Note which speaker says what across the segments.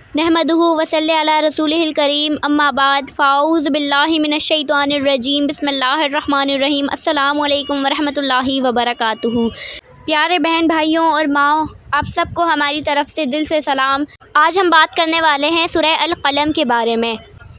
Speaker 1: नहमदुहु व सल्ली अला रसूलिहिल करीम अम्मा बाद फ़ाऊज़ु बिल्लाहि मिनश शैतानिर रजीम बिस्मिल्लाहिर रहमानिर रहीम अस्सलामु अलैकुम व रहमतुल्लाहि व बरकातुहू। प्यारे बहन भाइयों और माँ, आप सबको हमारी तरफ से दिल से सलाम। आज हम बात करने वाले हैं सूरह अल क़लम के बारे में।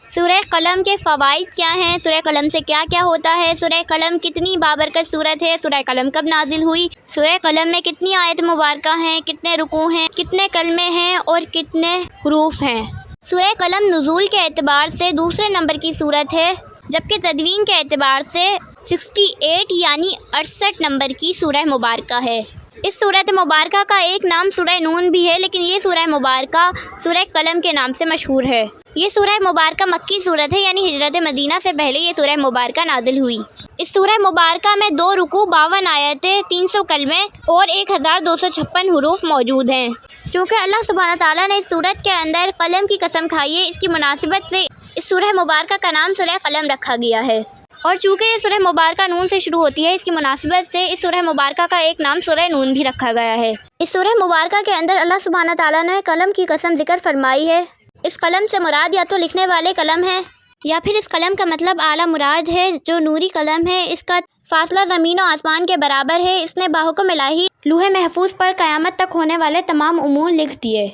Speaker 1: सूरह क़लम के फ़वाइद क्या हैं, सूरह क़लम से क्या क्या होता है, सूरह क़लम कितनी बाबरकत सूरत है, सूरह क़लम कब नाजिल हुई, सूरह क़लम में कितनी आयत मुबारका हैं, कितने रुकू हैं, कितने कलमे हैं और कितने हुरूफ हैं। सूरह क़लम नुज़ूल के एतबार से दूसरे नंबर की सूरत है, जबकि तदवीन के एतबार से 68 यानी 68 नंबर की सूरह मुबारका है। इस सूरत मुबारका का एक नाम सूरह नून भी है, लेकिन ये सूरह मुबारका सूरह क़लम के नाम से मशहूर है। ये सूरह मुबारका मक्की सूरत है, यानी हिजरत मदीना से पहले ये सूरह मुबारका नाजिल हुई। इस सूरह मुबारका में 2 रुकू, 52 आयतें, 300 कलमे और 1256 हुरूफ मौजूद हैं। चूँकि अल्लाह सुब्हानहू तआला ने इस सूरत के अंदर क़लम की कसम खाई है, इसकी मुनासिबत से इस सूरह मुबारका का नाम सूरह क़लम रखा गया है। और चूँकि ये सूरह मुबारका नून से शुरू होती है, इसकी मुनासिबत से इस सूरह मुबारका का एक नाम सूरह नून भी रखा गया है। इस सूरह मुबारका के अंदर अल्लाह सुब्हानहू तआला ने कलम की कसम जिक्र फरमाई है। इस कलम से मुराद या तो लिखने वाले कलम है, या फिर इस कलम का मतलब आला मुराद है, जो नूरी कलम है। इसका फासला ज़मीन और आसमान के बराबर है। इसने बाहुकुम इलाही लूहे महफूज पर क़यामत तक होने वाले तमाम उमूर लिख दिए।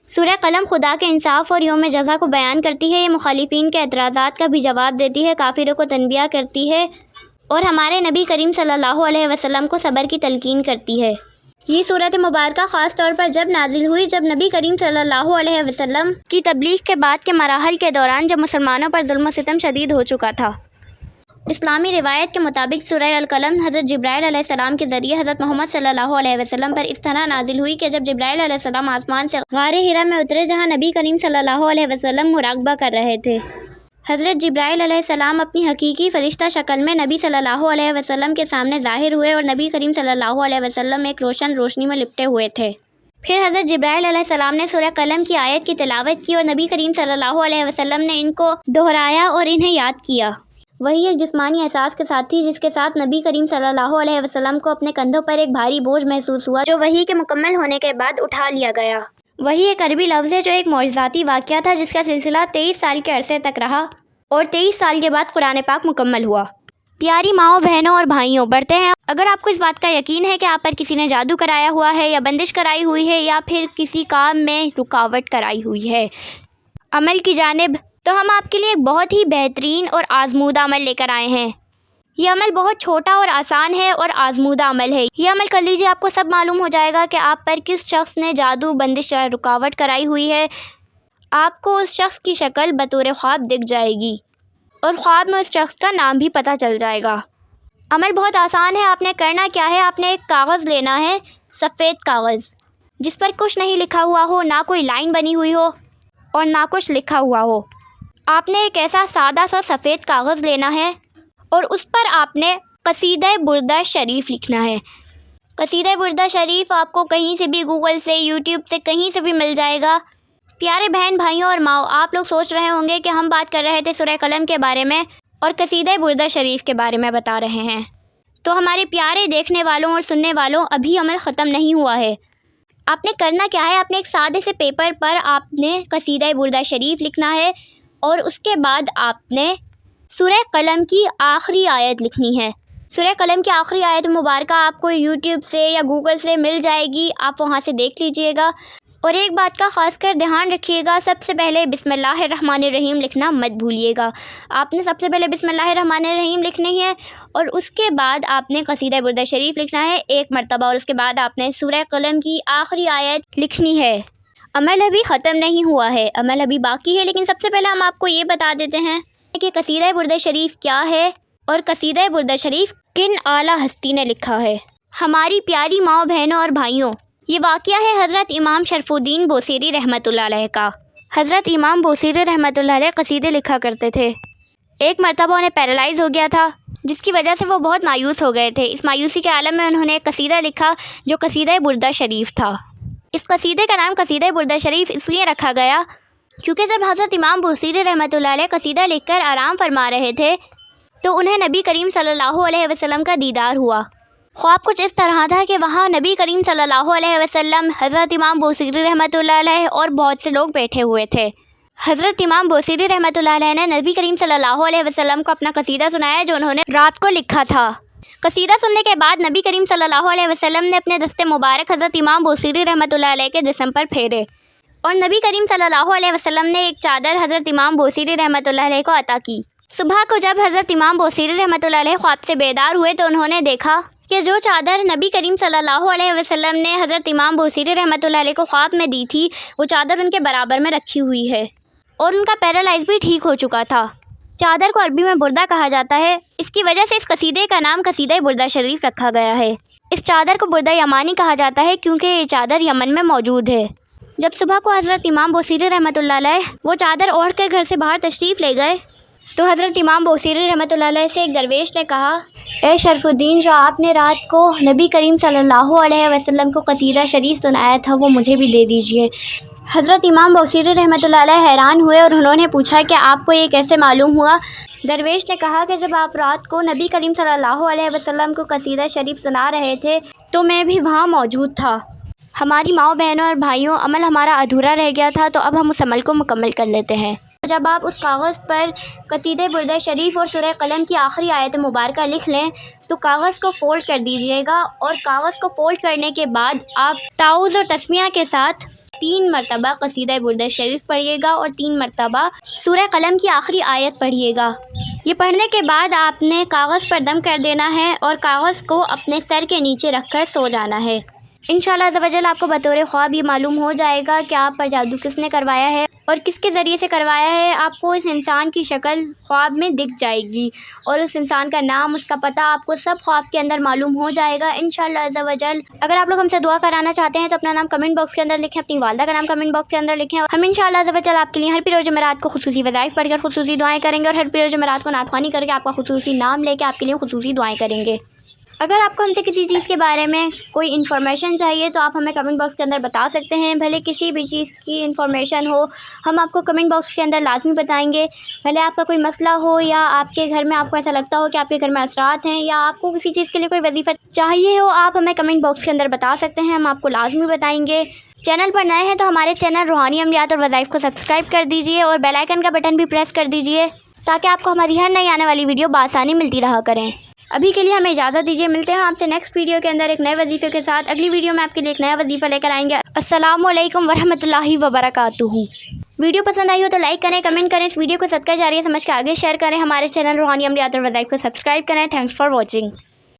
Speaker 1: सूरह क़लम खुदा के इंसाफ और यौम जज़ा को बयान करती है। ये मुखालिफिन के एतराज़ात का भी जवाब देती है, काफिरों को तनबिया करती है और हमारे नबी करीम सल्लल्लाहु अलैहि वसल्लम को सब्र की तलकीन करती है। ये सूरत मुबारका ख़ास तौर पर जब नाजिल हुई, जब नबी करीम सल्लल्लाहु अलैहि वसल्लम की तबलीग के बाद के मराहल के दौरान, जब मुसलमानों पर जुल्म सितम शदीद हो चुका था। इस्लामी रिवायत के मुताबिक सूरह अल क़लम हज़रत जिब्राइल अलैहिस्सलाम के ज़रिए हज़रत मोहम्मद सल्लल्लाहु अलैहि वसल्लम पर इस तरह नाजिल हुई कि जब जिब्राइल अलैहिस्सलाम आसमान से गारे हिरा में उतरे, जहाँ नबी करीम सल्लल्लाहु अलैहि वसल्लम मुराक़बा कर रहे थे, हज़रत जिब्राइल अलैहिस्सलाम अपनी हकीकी फ़रिश्ता शक्ल में नबी सल्लल्लाहु अलैहि वसल्लम के सामने ज़ाहिर हुए और नबी करीम सल्लल्लाहु अलैहि वसल्लम एक रोशन रोशनी में लिपटे हुए थे। फिर हज़रत जिब्राइल अलैहिस्सलाम ने सूरह क़लम की आयत की तिलावत की और नबी करीम सल्लल्लाहु अलैहि वसल्लम ने इनको दोहराया और इन्हें याद किया। वही एक जिस्मानी एहसास के साथ थी, जिसके साथ नबी करीम सल्लल्लाहु अलैहि वसल्लम को अपने कंधों पर एक भारी बोझ महसूस हुआ, जो वही के मुकम्मल होने के बाद उठा लिया गया। वही एक अरबी लफ्ज़ है, जो एक मौजज़ाती वाक़या था, जिसका सिलसिला 23 साल के अरसे तक रहा और 23 साल के बाद कुरान पाक मुकम्मल हुआ। प्यारी माओ, बहनों और भाइयों, बढ़ते हैं। अगर आपको इस बात का यकीन है कि आप पर किसी ने जादू कराया हुआ है, या बंदिश कराई हुई है, या फिर किसी काम में रुकावट कराई हुई है अमल की जानिब, तो हम आपके लिए एक बहुत ही बेहतरीन और आज़मूदा अमल लेकर आए हैं। यह अमल बहुत छोटा और आसान है और आज़मूदा अमल है। यह अमल कर लीजिए, आपको सब मालूम हो जाएगा कि आप पर किस शख्स ने जादू, बंदिश या रुकावट कराई हुई है। आपको उस शख्स की शक्ल बतौर ख्वाब दिख जाएगी और ख्वाब में उस शख्स का नाम भी पता चल जाएगा। अमल बहुत आसान है। आपने करना क्या है, आपने एक कागज़ लेना है, सफ़ेद कागज़, जिस पर कुछ नहीं लिखा हुआ हो, ना कोई लाइन बनी हुई हो और ना कुछ लिखा हुआ हो। आपने एक ऐसा सादा सा सफ़ेद कागज़ लेना है और उस पर आपने कसीदा बुर्दा शरीफ लिखना है। कसीदा बुर्दा शरीफ आपको कहीं से भी, गूगल से, यूट्यूब से, कहीं से भी मिल जाएगा। प्यारे बहन भाइयों और माओ, आप लोग सोच रहे होंगे कि हम बात कर रहे थे सूरह क़लम के बारे में और कसीदा बुर्दा शरीफ के बारे में बता रहे हैं। तो हमारे प्यारे देखने वालों और सुनने वालों, अभी अमल ख़त्म नहीं हुआ है। आपने करना क्या है, आपने एक सादे से पेपर पर आपने कसीदा बुर्दा शरीफ लिखना है और उसके बाद आपने सूरह क़लम की आखिरी आयत लिखनी है। सूरह क़लम की आखिरी आयत मुबारका आपको यूट्यूब से या गूगल से मिल जाएगी, आप वहां से देख लीजिएगा। और एक बात का ख़ासकर ध्यान रखिएगा, सबसे पहले बिस्मिल्लाहिर्रहमानिर्रहीम लिखना मत भूलिएगा। आपने सबसे पहले बिस्मिल्लाहिर्रहमानिर्रहीम लिखनी है और उसके बाद आपने कसीदा बुर्दा शरीफ लिखना है एक मरतबा, और उसके बाद आपने सूरह क़लम की आखिरी आयत लिखनी है। अमल अभी ख़त्म नहीं हुआ है, अमल अभी बाकी है। लेकिन सबसे पहले हम आपको ये बता देते हैं कि कसीदा बुर्दा शरीफ क्या है और कसीदा बुर्दा शरीफ किन आला हस्ती ने लिखा है। हमारी प्यारी माओ, बहनों और भाइयों, ये वाक़या है हज़रत इमाम शरफुद्दीन बोसीरी रहमतुल्लाह अलैह का। हज़रत इमाम बोसीरी रहमतुल्लाह अलैह कसीदे लिखा करते थे। एक मरतबा उन्हें पैरालाइज़ हो गया था, जिसकी वजह से वो बहुत मायूस हो गए थे। इस मायूसी के आलम में उन्होंने एक कसीदा लिखा, जो कसीदा बुर्दा शरीफ था। इस कसीदे का नाम कसीदा बुर्दा शरीफ इसलिए रखा गया क्योंकि जब हज़रत इमाम बोसीरी रहमतुल्लाह अलैह कसीदा लिखकर आराम फरमा रहे थे, तो उन्हें नबी करीम सल्लल्लाहु अलैहि वसल्लम का दीदार हुआ ख्वाब कुछ इस तरह था कि वहाँ नबी करीम सल्लल्लाहु अलैहि वसल्लम, हज़रत इमाम बूसीरी रहमतुल्लाह अलैह और बहुत से लोग बैठे हुए थे। हज़रत इमाम बूसीरी रहमतुल्लाह अलैह ने नबी करीम सल्लल्लाहु अलैहि वसल्लम को अपना कसीदा सुनाया जो उन्होंने रात को लिखा था। कसीदा सुनने के बाद नबी करीम सल्लल्लाहु अलैहि वसल्लम ने अपने दस्ते मुबारक हज़रत इमाम बूसीरी रहमतुल्लाह अलैह के जिस्म पर फेरे और नबी करीम सल्लल्लाहु अलैहि वसल्लम ने एक चादर हज़रत इमाम बूसीरी रहमतुल्लाह अलैह को अता की। सुबह को जब हज़रत इमाम बूसीरी रहमतुल्लाह अलैह ख्वाब से बेदार हुए तो उन्होंने देखा कि जो चादर नबी करीम सल्लल्लाहु अलैहि वसल्लम ने हज़रत इमाम बूसीरी रहमतुल्लाह अलैह को ख्वाब में दी थी, वो चादर उनके बराबर में रखी हुई है और उनका पैरालाइज भी ठीक हो चुका था। चादर को अरबी में बुर्दा कहा जाता है। इसकी वजह से इस कसीदे का नाम कसीदा बुर्दा शरीफ रखा गया है। इस चादर को बुर्दा यमानी कहा जाता है क्योंकि ये चादर यमन में मौजूद है। जब सुबह को हज़रत इमाम बूसीरी रहमतुल्लाह अलैह वो चादर ओढ़ कर घर से बाहर तशरीफ़ ले गए तो हज़रत इमाम बूसीरी रहमतुल्लाह अलैह से एक दरवेश ने कहा, ए शरफुद्दीन, जो आपने रात को नबी करीम सल्लल्लाहु अलैहि वसल्लम को कसीदा शरीफ सुनाया था वो मुझे भी दे दीजिए। हज़रत इमाम बूसीरी रहमतुल्लाह अलैह हैरान हुए और उन्होंने पूछा कि आपको ये कैसे मालूम हुआ। दरवेश ने कहा कि जब आप रात को नबी करीम सल्लल्लाहु अलैहि वसल्लम को कसीदा शरीफ सुना रहे थे तो मैं भी वहाँ मौजूद था। हमारी माओ बहनों और भाइयों, अमल हमारा अधूरा रह गया था तो अब हम उस अमल को मुकम्मल कर लेते हैं। जब आप उस कागज़ पर कसीदे बुर्दा शरीफ और सूरह कलम की आखिरी आयत मुबारका लिख लें तो कागज़ को फ़ोल्ड कर दीजिएगा और कागज़ को फ़ोल्ड करने के बाद आप ताउज़ और तस्मिया के साथ 3 मरतबा कसीदा बुर्दा शरीफ पढ़िएगा और 3 मरतबा सूरह कलम की आखिरी आयत पढ़िएगा। ये पढ़ने के बाद आपने कागज़ पर दम कर देना है और कागज़ को अपने सर के नीचे रखकर सो जाना है। इंशाअल्लाह अज़्ज़ व जल आपको बतौर ख्वाब ये मालूम हो जाएगा कि आप पर जादू किसने करवाया है और किसके ज़रिए से करवाया है। आपको इस इंसान की शक्ल ख्वाब में दिख जाएगी और उस इंसान का नाम, उसका पता आपको सब ख्वाब के अंदर मालूम हो जाएगा इंशाअल्लाह अज़्ज़ व जल। अगर आप लोग हमसे दुआ कराना चाहते हैं तो अपना नाम कमेंट बॉक्स के अंदर लिखें, अपनी वालदा का नाम कमेंट बॉक्स के अंदर लिखें। हम इंशाअल्लाह अज़्ज़ व जल आपके लिए हर पीर और जुमेरात को खुसूसी वज़ाइफ पढ़कर खुसूसी दुआएँ करेंगे और हर पीर और जुमेरात को नातख़्वानी करके आपका खुसूसी नाम लेके आपके लिए खुसूसी दुआएँ करेंगे। अगर आपको हमसे किसी चीज़ के बारे में कोई इन्फॉर्मेशन चाहिए तो आप हमें कमेंट बॉक्स के अंदर बता सकते हैं। भले किसी भी चीज़ की इन्फॉर्मेशन हो, हम आपको कमेंट बॉक्स के अंदर लाजमी बताएंगे। भले आपका कोई मसला हो या आपके घर में आपको ऐसा लगता हो कि आपके घर में असरात हैं या आपको किसी चीज़ के लिए कोई वजीफ़ा चाहिए हो, आप हमें कमेंट बॉक्स के अंदर बता सकते हैं, हम आपको लाजमी बताएंगे। चैनल पर नए हैं तो हमारे चैनल रूहानी अमलियात और वज़ाइफ को सब्सक्राइब कर दीजिए और बेल आइकन का बटन भी प्रेस कर दीजिए ताकि आपको हमारी हर नई आने वाली वीडियो बआसानी मिलती रहा करें। अभी के लिए हमें इजाज़त दीजिए। मिलते हैं आपसे नेक्स्ट वीडियो के अंदर एक नए वजीफ़े के साथ। अगली वीडियो में आपके लिए एक नया वजीफ़ा लेकर आएंगे। अस्सलामु अलैकुम वरहमतुल्लाहि वबरकातुहू। वीडियो पसंद आई हो तो लाइक करें, कमेंट करें, इस वीडियो को सदका जारिया समझ के आगे शेयर करें। हमारे चैनल रूहानी अमलियात और वज़ाइफ को सब्सक्राइब करें। Thanks for watching.